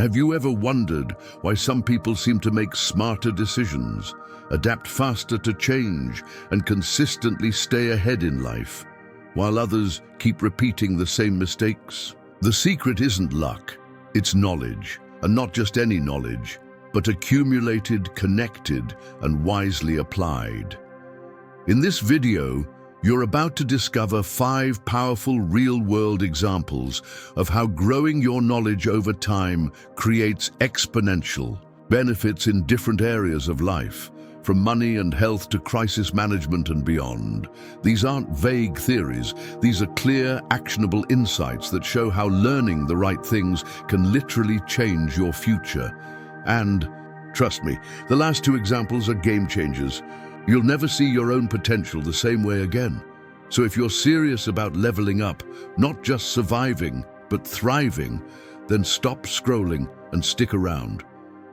Have you ever wondered why some people seem to make smarter decisions, adapt faster to change, and consistently stay ahead in life, while others keep repeating the same mistakes? The secret isn't luck, it's knowledge, and not just any knowledge, but accumulated, connected, and wisely applied. In this video, you're about to discover 5 powerful real-world examples of how growing your knowledge over time creates exponential benefits in different areas of life, from money and health to crisis management and beyond. These aren't vague theories, these are clear, actionable insights that show how learning the right things can literally change your future. And, trust me, the last 2 examples are game changers. You'll never see your own potential the same way again. So if you're serious about leveling up, not just surviving, but thriving, then stop scrolling and stick around.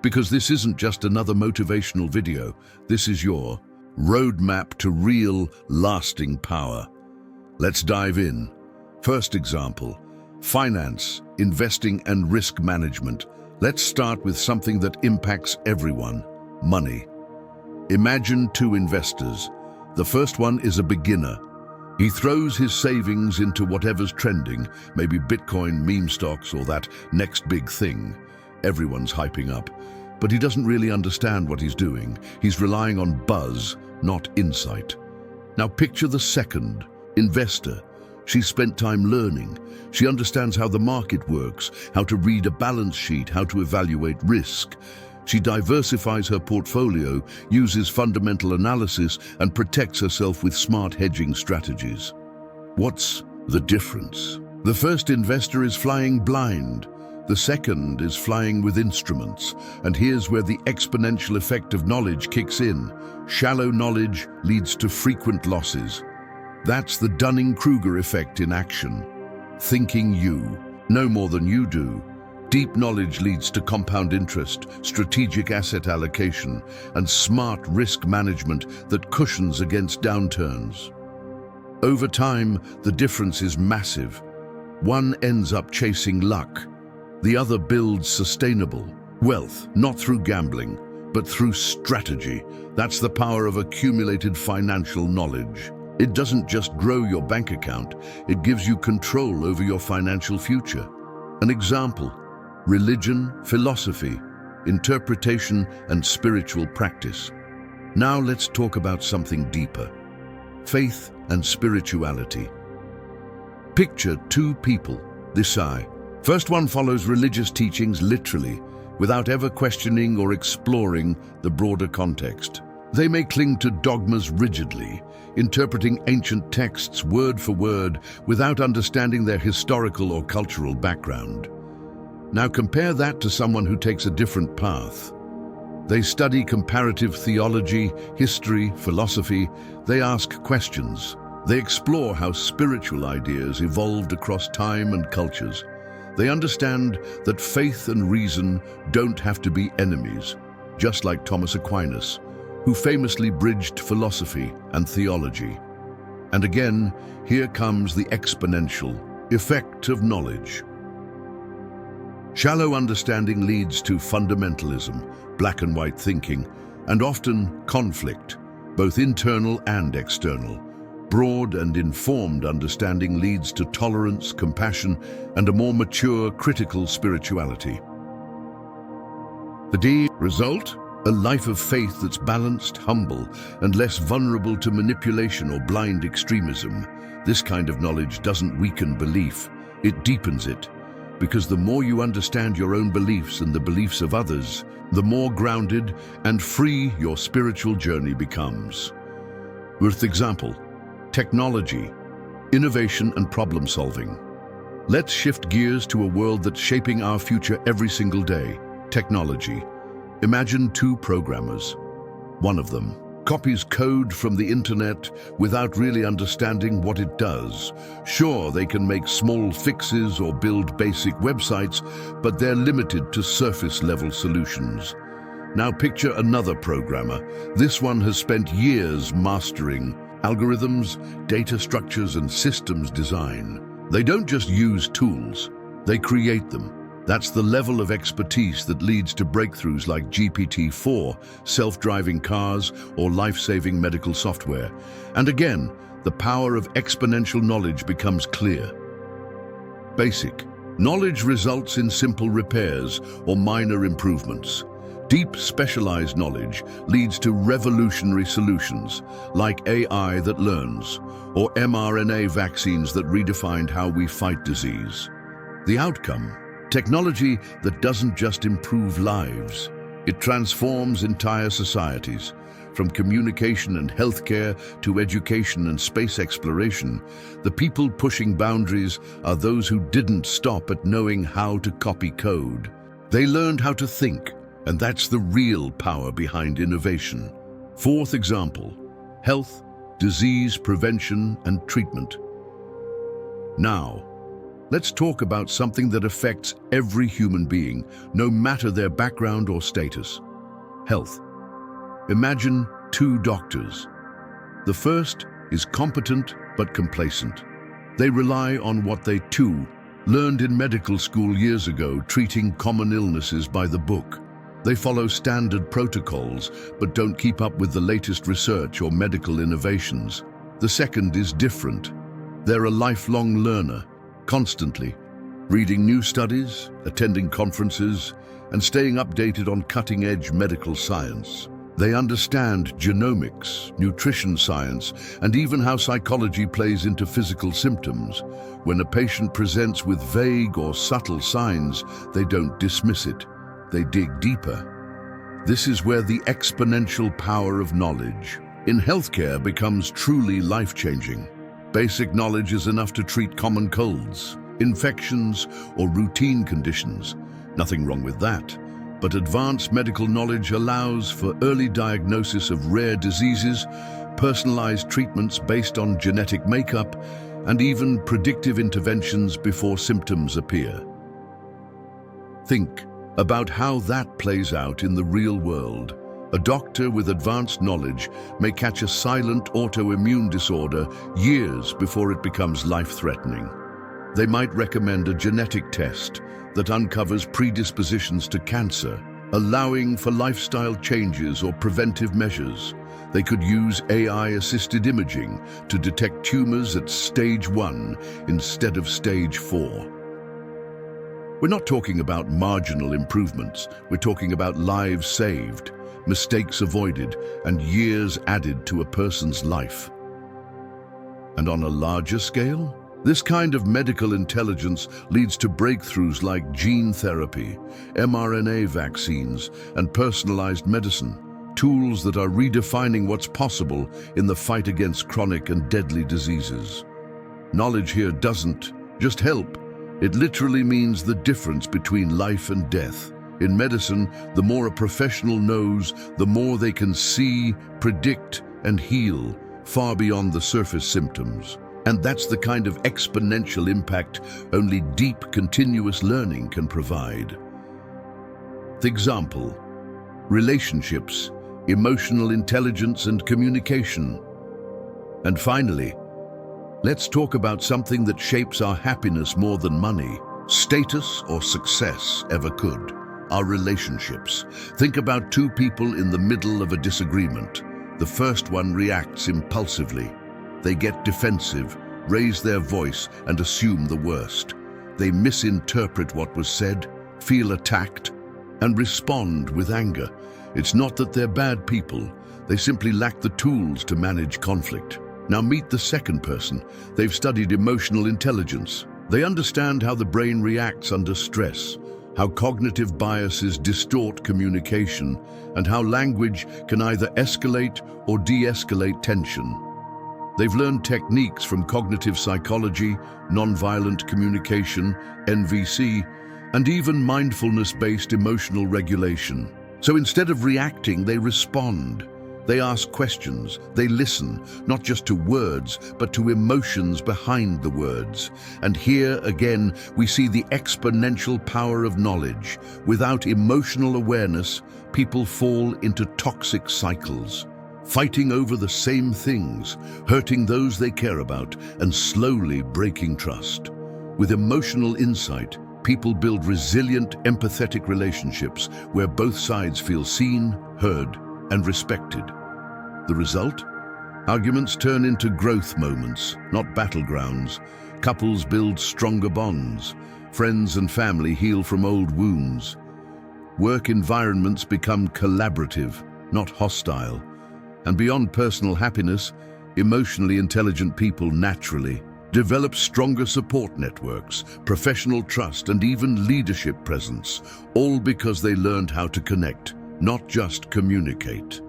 Because this isn't just another motivational video, this is your roadmap to real, lasting power. Let's dive in. First example, finance, investing and risk management. Let's start with something that impacts everyone, money. Imagine 2 investors. The first one is a beginner. He throws his savings into whatever's trending, maybe Bitcoin, meme stocks, or that next big thing everyone's hyping up. But he doesn't really understand what he's doing. He's relying on buzz, not insight. Now picture the second investor. She's spent time learning. She understands how the market works, how to read a balance sheet, how to evaluate risk. She diversifies her portfolio, uses fundamental analysis, and protects herself with smart hedging strategies. What's the difference? The first investor is flying blind. The second is flying with instruments. And here's where the exponential effect of knowledge kicks in. Shallow knowledge leads to frequent losses. That's the Dunning-Kruger effect in action. Thinking you know more than you do. Deep knowledge leads to compound interest, strategic asset allocation, and smart risk management that cushions against downturns. Over time, the difference is massive. One ends up chasing luck. The other builds sustainable wealth, not through gambling, but through strategy. That's the power of accumulated financial knowledge. It doesn't just grow your bank account, it gives you control over your financial future. An example: religion, philosophy, interpretation, and spiritual practice. Now let's talk about something deeper: faith and spirituality. Picture 2 people, this eye. First one follows religious teachings literally, without ever questioning or exploring the broader context. They may cling to dogmas rigidly, interpreting ancient texts word for word without understanding their historical or cultural background. Now compare that to someone who takes a different path. They study comparative theology, history, philosophy. They ask questions. They explore how spiritual ideas evolved across time and cultures. They understand that faith and reason don't have to be enemies, just like Thomas Aquinas, who famously bridged philosophy and theology. And again, here comes the exponential effect of knowledge. Shallow understanding leads to fundamentalism, black and white thinking, and often conflict, both internal and external. Broad and informed understanding leads to tolerance, compassion, and a more mature, critical spirituality. The result? A life of faith that's balanced, humble, and less vulnerable to manipulation or blind extremism. This kind of knowledge doesn't weaken belief, it deepens it. Because the more you understand your own beliefs and the beliefs of others, the more grounded and free your spiritual journey becomes. Worth example: technology, innovation and problem solving. Let's shift gears to a world that's shaping our future every single day: technology. Imagine 2 programmers. One of them copies code from the internet without really understanding what it does. Sure, they can make small fixes or build basic websites, but they're limited to surface-level solutions. Now picture another programmer. This one has spent years mastering algorithms, data structures, and systems design. They don't just use tools, they create them. That's the level of expertise that leads to breakthroughs like GPT-4, self-driving cars, or life-saving medical software. And again, the power of exponential knowledge becomes clear. Basic knowledge results in simple repairs or minor improvements. Deep, specialized knowledge leads to revolutionary solutions, like AI that learns, or mRNA vaccines that redefined how we fight disease. The outcome? Technology that doesn't just improve lives, it transforms entire societies. From communication and healthcare to education and space exploration, the people pushing boundaries are those who didn't stop at knowing how to copy code. They learned how to think, and that's the real power behind innovation. Fourth example, health, disease prevention and treatment. Now, let's talk about something that affects every human being, no matter their background or status. Health. Imagine two doctors. The first is competent but complacent. They rely on what they too learned in medical school years ago, treating common illnesses by the book. They follow standard protocols but don't keep up with the latest research or medical innovations. The second is different. They're a lifelong learner, constantly reading new studies, attending conferences, and staying updated on cutting-edge medical science. They understand genomics, nutrition science, and even how psychology plays into physical symptoms. When a patient presents with vague or subtle signs, they don't dismiss it. They dig deeper. This is where the exponential power of knowledge in healthcare becomes truly life-changing. Basic knowledge is enough to treat common colds, infections, or routine conditions. Nothing wrong with that. But advanced medical knowledge allows for early diagnosis of rare diseases, personalized treatments based on genetic makeup, and even predictive interventions before symptoms appear. Think about how that plays out in the real world. A doctor with advanced knowledge may catch a silent autoimmune disorder years before it becomes life-threatening. They might recommend a genetic test that uncovers predispositions to cancer, allowing for lifestyle changes or preventive measures. They could use AI-assisted imaging to detect tumors at stage 1 instead of stage 4. We're not talking about marginal improvements. We're talking about lives saved, mistakes avoided, and years added to a person's life. And on a larger scale, this kind of medical intelligence leads to breakthroughs like gene therapy, mRNA vaccines, and personalized medicine, tools that are redefining what's possible in the fight against chronic and deadly diseases. Knowledge here doesn't just help. It literally means the difference between life and death. In medicine, the more a professional knows, the more they can see, predict, and heal, far beyond the surface symptoms. And that's the kind of exponential impact only deep, continuous learning can provide. The example: relationships, emotional intelligence, and communication. And finally, let's talk about something that shapes our happiness more than money, status, or success ever could: our relationships. Think about two people in the middle of a disagreement. The first one reacts impulsively. They get defensive, raise their voice, and assume the worst. They misinterpret what was said, feel attacked, and respond with anger. It's not that they're bad people. They simply lack the tools to manage conflict. Now meet the second person. They've studied emotional intelligence. They understand how the brain reacts under stress, how cognitive biases distort communication, and how language can either escalate or de-escalate tension. They've learned techniques from cognitive psychology, nonviolent communication, NVC, and even mindfulness-based emotional regulation. So instead of reacting, they respond. They ask questions. They listen, not just to words, but to emotions behind the words. And here, again, we see the exponential power of knowledge. Without emotional awareness, people fall into toxic cycles, fighting over the same things, hurting those they care about, and slowly breaking trust. With emotional insight, people build resilient, empathetic relationships where both sides feel seen, heard, and respected. The result? Arguments turn into growth moments, not battlegrounds. Couples build stronger bonds. Friends and family heal from old wounds. Work environments become collaborative, not hostile. And beyond personal happiness, emotionally intelligent people naturally develop stronger support networks, professional trust, and even leadership presence, all because they learned how to connect, not just communicate.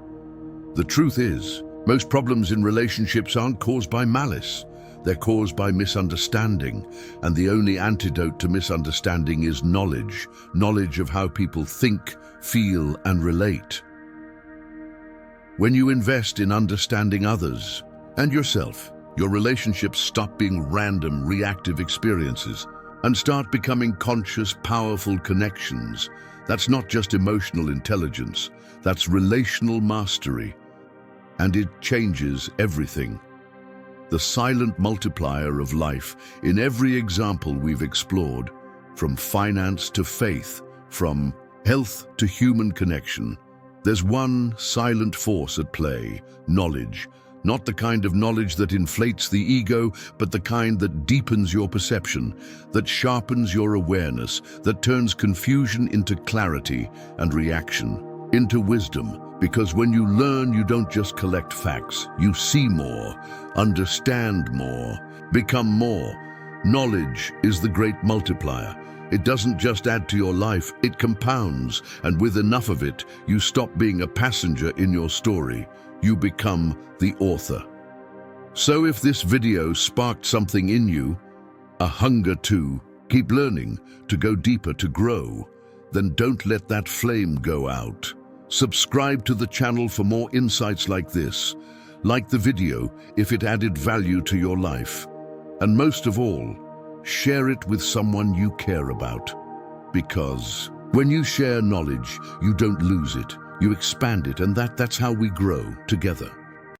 The truth is, most problems in relationships aren't caused by malice. They're caused by misunderstanding, and the only antidote to misunderstanding is knowledge. Knowledge of how people think, feel, and relate. When you invest in understanding others and yourself, your relationships stop being random, reactive experiences and start becoming conscious, powerful connections. That's not just emotional intelligence, that's relational mastery. And it changes everything. The silent multiplier of life in every example we've explored, from finance to faith, from health to human connection. There's one silent force at play: knowledge. Not the kind of knowledge that inflates the ego, but the kind that deepens your perception, that sharpens your awareness, that turns confusion into clarity and reaction into wisdom. Because when you learn, you don't just collect facts, you see more, understand more, become more. Knowledge is the great multiplier. It doesn't just add to your life, it compounds, and with enough of it, you stop being a passenger in your story. You become the author. So if this video sparked something in you, a hunger to keep learning, to go deeper, to grow, then don't let that flame go out. Subscribe to the channel for more insights like this. Like the video if it added value to your life. And most of all, share it with someone you care about. Because when you share knowledge, you don't lose it. You expand it, and that's how we grow together.